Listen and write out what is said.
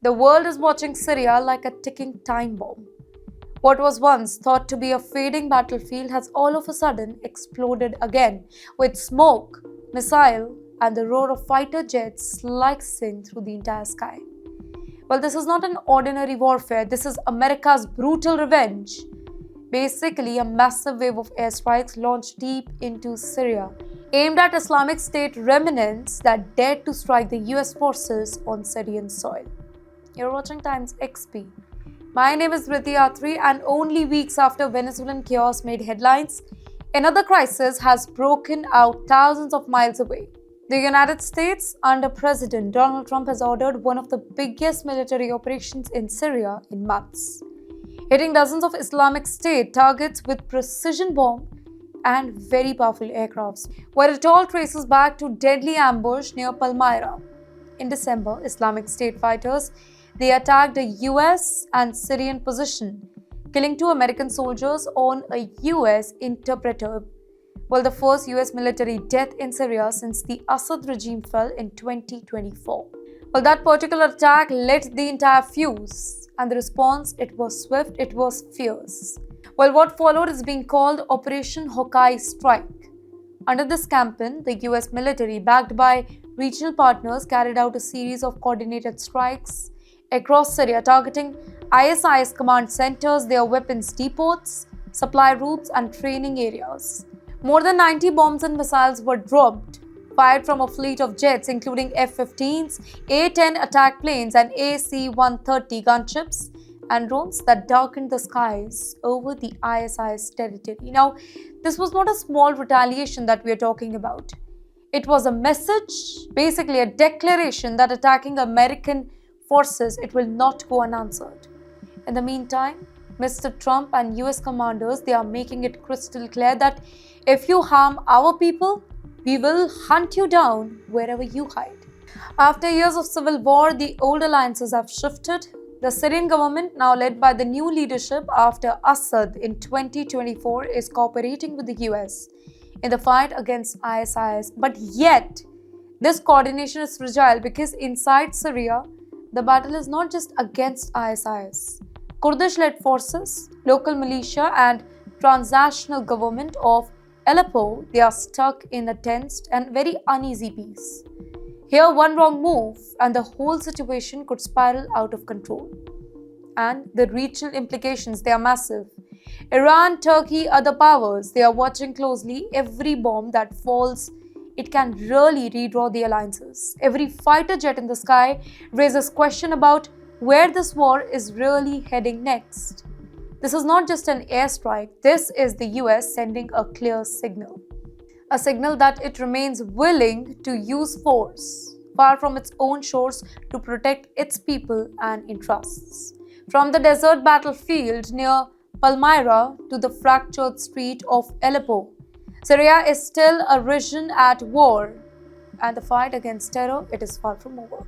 The world is watching Syria like a ticking time bomb. What was once thought to be a fading battlefield has all of a sudden exploded again, with smoke, missile, and the roar of fighter jets slicing through the entire sky. Well, this is not an ordinary warfare, this is America's brutal revenge. Basically, a massive wave of airstrikes launched deep into Syria, aimed at Islamic State remnants that dared to strike the US forces on Syrian soil. You're watching Times XP. My name is Rithi Athri, and only weeks after Venezuelan chaos made headlines, another crisis has broken out thousands of miles away. The United States, under President Donald Trump, has ordered one of the biggest military operations in Syria in months, hitting dozens of Islamic State targets with precision bomb and very powerful aircrafts, where it all traces back to deadly ambush near Palmyra. In December, Islamic State fighters they attacked a US and Syrian position, killing 2 American soldiers on a US interpreter. Well, the first US military death in Syria since the Assad regime fell in 2024. Well, that particular attack lit the entire fuse, and the response, it was swift, it was fierce. Well, what followed is being called Operation Hawkeye Strike. Under this campaign, the US military, backed by regional partners, carried out a series of coordinated strikes across Syria, targeting ISIS command centers, their weapons depots, supply routes, and training areas. More than 90 bombs and missiles were dropped, fired from a fleet of jets including F-15s, A-10 attack planes, and AC-130 gunships, and drones that darkened the skies over the ISIS territory. Now, this was not a small retaliation that we are talking about. It was a message, basically a declaration that attacking American forces, it will not go unanswered. In the meantime, Mr. Trump and US commanders, they are making it crystal clear that if you harm our people, we will hunt you down wherever you hide. After years of civil war, the old alliances have shifted. The Syrian government, now led by the new leadership after Assad in 2024, is cooperating with the US in the fight against ISIS. But yet, this coordination is fragile because inside Syria, the battle is not just against ISIS. Kurdish-led forces, local militia, and transnational government of Aleppo, they are stuck in a tense and very uneasy peace. Here, one wrong move and the whole situation could spiral out of control. And the regional implications, they are massive. Iran, Turkey, other powers, they are watching closely. Every bomb that falls, it can really redraw the alliances. Every fighter jet in the sky raises question about where this war is really heading next. This is not just an airstrike, this is the US sending a clear signal. A signal that it remains willing to use force far from its own shores to protect its people and interests. From the desert battlefield near Palmyra to the fractured street of Aleppo, Syria is still a region at war, and the fight against terror, it is far from over.